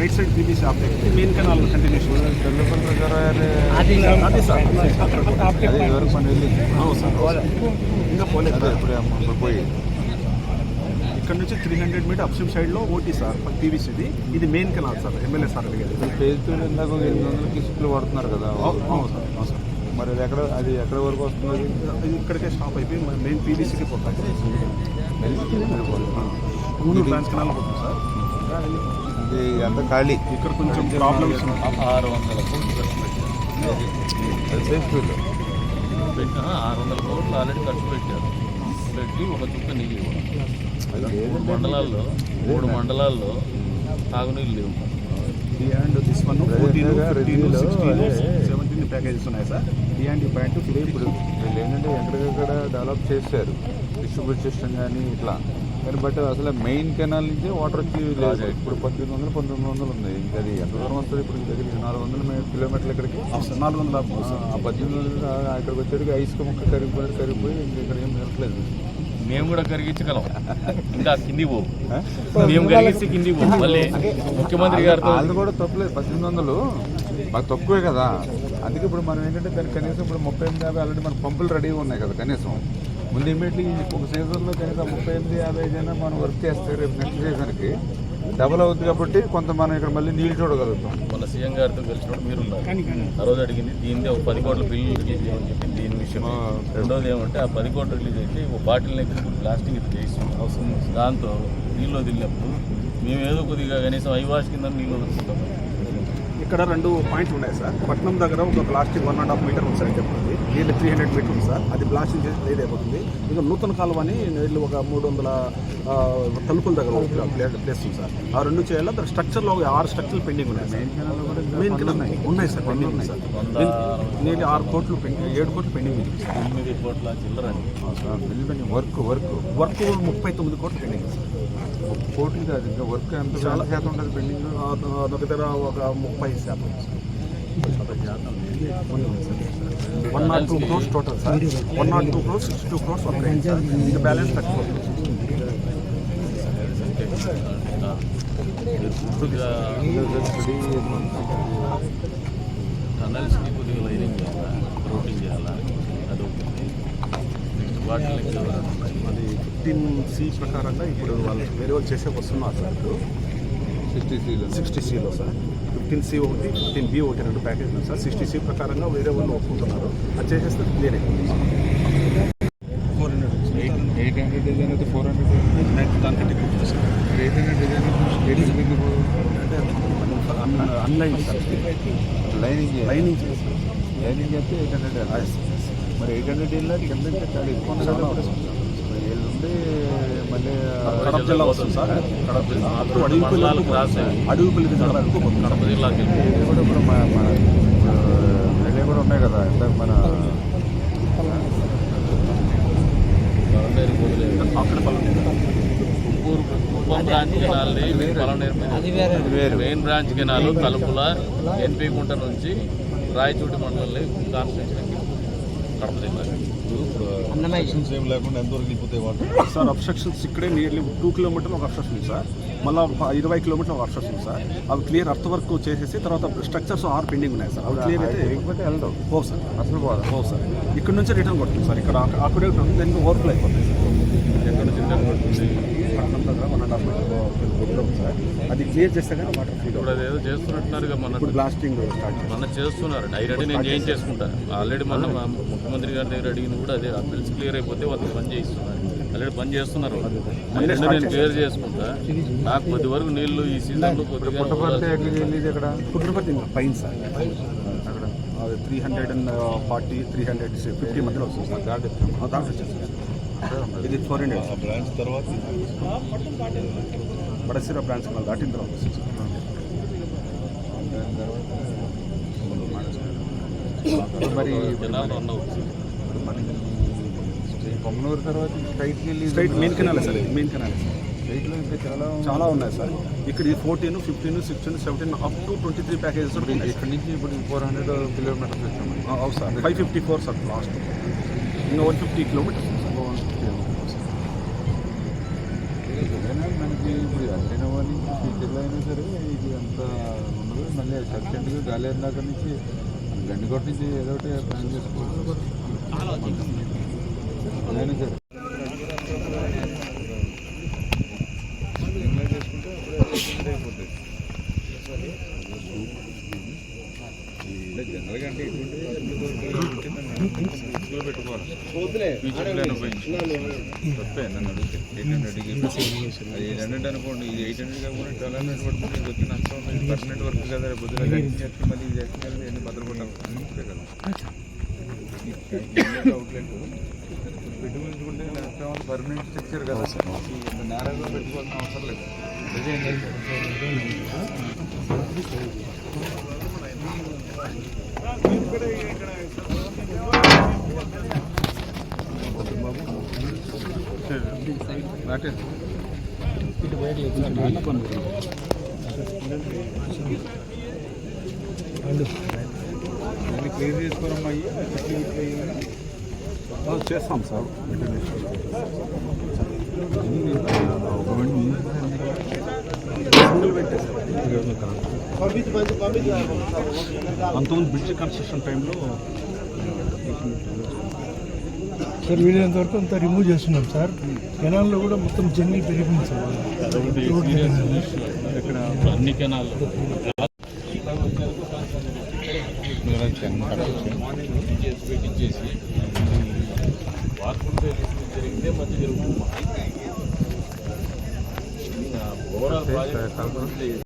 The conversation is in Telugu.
Right side PVC Aptech main canal continuation అది సార్ ఇంకా పోలేదు పోయి ఇక్కడ నుంచి 300 మీటర్ అప్స్ట్రీమ్ సైడ్లో ఓటీ సార్ పీవీసీది. ఇది main canal sir. MLA sir అడిగారు. ఫేజ్ 2 ఇందాక 800 కిస్కులు పడుతున్నారు కదా. అవును సార్. మరి అది ఎక్కడ వరకు వస్తుంది? ఇక్కడికే స్టాప్ అయిపోయి మెయిన్ పీవీసీకి పోతాయి. 3 బ్రాంచ్ కెనాల్ పోతుంది సార్. ఇది అంత ఖాళీ. ఇక్కడ కొంచెం ప్రాబ్లమ్స్ 600 కోట్లు ఖర్చు పెట్టారు. అది సేఫ్ ఫీల్డ్ 600 కోట్లు ఆల్రెడీ ఖర్చు పెట్టారు. పెట్టి ఒక చుక్క నీళ్ళు మండలాల్లో 3 మండలాల్లో తాగునీళ్ళు లేవు. బియాండ్ దిస్ వన్ 14, 15, 16, 17 ప్యాకేజెస్ ఉన్నాయి సార్. బియాండ్ పాయింట్ ఇప్పుడు వీళ్ళు ఏంటంటే ఎక్కడికక్కడ డెవలప్ చేశారు డిస్ట్రిబ్యూట్ సిస్టమ్ కానీ ఇట్లా కానీ. బట్ అసలు మెయిన్ కెనాల్ నుంచి వాటర్ వచ్చి లేదు. ఇప్పుడు 1800, 1900 ఉంది. ఇంకా అది ఎంత దూరం వస్తుంది? ఇప్పుడు దగ్గర 400 కిలోమీటర్లు ఇక్కడికి. 400 1800 ఇక్కడికి వచ్చేటికి ఐస్ ముక్క కరిగిపోయి ఇక్కడ ఏం మిగలట్లేదు. మేము కూడా కరిగించగలం. ఇంకా కింది పోవు. మేము కరిగిస్తే కింది పోవు. మళ్ళీ ముఖ్యమంత్రి గారితో అది కూడా తప్పలేదు. 1800 మాకు తక్కువే కదా. అందుకే ఇప్పుడు మనం ఏంటంటే దానికి కనీసం ఇప్పుడు 38-50 ఆల్రెడీ మన పంపులు రెడీగా ఉన్నాయి కదా. కనీసం ముందు ఇమీడియట్లీ ఒక సీజన్లో కనీసం 38-50 అయినా మనం వర్క్ చేస్తే రేపు నెక్స్ట్ సీజన్కి డబుల్ అవుతుంది. కాబట్టి కొంత మనం ఇక్కడ మళ్ళీ నీళ్ళు చూడగలుగుతాం. మన సీఎం గారితో కలిసినప్పుడు మీరు ఉన్నారు. ఆ రోజు అడిగింది దీనిదే ఒక 10 కోట్ల బిల్లు రిలీజ్ చేయమని చెప్పి దీని విషయం. రెండోది ఏమంటే ఆ 10 కోట్లు రిలీజ్ అయితే ఒక బాటిల్ని ప్లాస్టిక్ ఇది చేస్తున్నాం. దాంతో నీళ్ళు వదిలినప్పుడు మేము ఏదో కొద్దిగా కనీసం ఐవాష్ కింద నీళ్ళు వదులుతాం. ఇక్కడ 2 పాయింట్లు ఉన్నాయి సార్. పట్నం దగ్గర ఒక ప్లాస్టిక్ 1.5 మీటర్ ఉంది సార్. చెప్తుంది నీళ్ళు 300 మీటర్ ఉంది సార్. అది బ్లాస్టింగ్ చేసి లేదైపోతుంది. ఇంకా నూతన కాలువ అని నీళ్ళు ఒక 300 తలుపుల దగ్గర ప్లేస్ ఉంది సార్. ఆ 2 చేయాలి. దాని స్ట్రక్చర్లో 6 స్ట్రక్చర్లు పెండింగ్ ఉన్నాయి సార్. మెయిన్ కెనాల్ ఉన్నాయి సార్. పెండింగ్ ఉంది సార్. నీళ్ళు 6 కోట్లు 7 కోట్లు పెండింగ్ ఉంది. 9 కోట్ల చిల్లర వర్క్ 39 కోట్లు పెండింగ్ సార్. కోట్లు కాదు ఇంకా వర్క్ ఎంత చాలా శాతం ఉంటుంది పెండింగ్. దగ్గర ఒక 30%. 102 crores total sir. 102 crores, 62 crores work అయింది సార్. ఇంకా బ్యాలెన్స్ 34 crores. టనల్స్కి కొద్దిగా లైనింగ్ చేయాలా, రూటింగ్ చేయాలా, అది ఒకటి. నెక్స్ట్ వాటర్ అది 15C ప్రకారంగా ఇప్పుడు వాళ్ళు వేరే వాళ్ళు చేసే వస్తున్నారు సార్. ఇప్పుడు 60Cలో సార్. 15C ఒకటి, 15B ఒకటి 2 ప్యాకేజ్ ఉంది సార్. 60C ప్రకారంగా వేరే వాళ్ళు ఒప్పుకుంటున్నారు. అది చేసేస్తే క్లియర్ అయిపోతుంది సార్. 800 డిజైన్ అయితే 400 దానికంటే ఎక్కువ సార్. 800 డిజైన్ అంటే అన్లైన్ సార్. లైనింగ్ అయితే 800. మరి 800 ఇళ్ళ కింద చాలా ఎక్కువ నుండి మళ్ళీ కడప జిల్లా వస్తుంది సార్. కడప జిల్లా అడవిపల్లి కడప జిల్లాకి కూడా ఇప్పుడు మన వెళ్ళే కూడా ఉన్నాయి కదా. ఎంత మన కుప్పం బ్రాంచ్ కెనాల్ని వేరు మెయిన్ బ్రాంచ్ కెనాల్ తలుపుల ఎన్పి గుంట నుంచి రాయచోటి మండలంలో కాన్స్టిట్యూషన్ కడప జిల్లా. ఏం లేకుండా ఎంతవరకు నింపుతాయి వాటర్ సార్? అబ్స్ట్రక్షన్స్ ఇక్కడే నియర్లీ 2 కిలోమీటర్లు ఒక అబ్స్ట్రక్షన్ ఉంది సార్. మళ్ళీ 20 కిలోమీటర్లు ఒక అబ్స్ట్రక్షన్ ఉంది సార్. అవి క్లియర్ అర్త్ వర్క్ చేసేసి తర్వాత స్ట్రక్చర్స్ 6 పెండింగ్ ఉన్నాయి సార్. అవి క్లియర్ అయితే వెళ్దాం. ఓ సార్ అసలు ఓ సార్ ఇక్కడ నుంచి రిటర్న్ కొడుతుంది సార్. ఇక్కడ అక్కడే దానికి ఓవర్ఫ్లో అయిపోతుంది సార్. ఎక్కడ నుంచి రిటర్న్ కొడుతుంది? పట్టణం దగ్గర 1.5 మీటర్ సార్. అది క్లియర్ చేస్తే కానీ వాటర్ ఫ్రీ. ఇప్పుడు అదేదో చేస్తున్నట్టున్నారు మన బ్లాస్టింగ్ మన చేస్తున్నారు. డైరెక్ట్ నేను ఏం చేసుకుంటాను. ఆల్రెడీ మన ముఖ్యమంత్రి గారి దగ్గర అడిగిన కూడా అదే ఆ బిల్స్ క్లియర్ అయిపోతే వాళ్ళు పని చేయిస్తున్నారు. ఆల్రెడీ పని చేస్తున్నారు. నేను క్లియర్ చేసుకుంటా. నాకు కొద్ది వరకు నీళ్లు ఈ సీజన్లో కొద్దిగా పుట్టినపర్తి పైన సార్. అక్కడ 340, 350 మధ్యలో వస్తుంది సార్. దాంట్లో వచ్చేస్తుంది. ఇది 400 బ్రాంచ్ తర్వాత బడసిరా బ్రాంచ్ దాటిన తర్వాత వస్తుంది సార్. మరి కొమ్మనూరు తర్వాత స్ట్రైట్ మెయిన్ కెనాలే సార్. మెయిన్ కెనాలే సార్. స్ట్రైట్లో ఇంకా చాలా ఉన్నాయి సార్. ఇక్కడ 14, 15, 16, 17 అప్ టు 23 ప్యాకేజెస్ ఉన్నాయి. ఇక్కడ నుంచి ఇప్పుడు 400 కిలోమీటర్స్ వచ్చాము. అవును సార్. 554 sir last. ఇంకా 150 కిలోమీటర్స్ మనకి ఇప్పుడు అల్లైన నుంచి జిల్లా సరే ఇది అంత ఉండదు. మళ్ళీ సబ్జెక్టుగా గాలి అందాక నుంచి గండికోట నుంచి ఏదో ఒకటి ప్లాన్ చేసుకోవచ్చు. అదైనా సరే జనరల్గా అంటే ఇటువంటి పెట్టుకోవాలి. తప్పే నన్ను అడిగితే 800 అది 800 అనుకోండి. ఇది 800 కాకుండా 1200 పడుతుంది. ఇది వచ్చి నష్టం ఉంది. పర్మనెంట్ వర్క్ కదా, రేపు పొద్దున చేస్తే మళ్ళీ ఇది చేస్తే ఎన్ని భద్రపడ్డారు అంతే కదా. అవుట్లెట్ పెట్టుకుంటే నష్టం పర్మనెంట్ స్ట్రక్చర్ కదా. నేరగా పెట్టుకోవాల్సిన అవసరం లేదు. క్లియర్ చేసుకోరమ్మా. చేస్తాం సార్. అంతకుముందు బ్రిడ్జ్ కన్స్ట్రక్షన్ టైంలో సార్ వీలైనంత వరకు అంతా రిమూవ్ చేస్తున్నాం సార్. కెనాల్లో కూడా మొత్తం జంగిల్ పెరిగింది సార్. ఇక్కడ అన్ని కెనాల్లో పెట్టించేసి వార్పులు జరిగితే మధ్య జరుగుతుంది. Overall project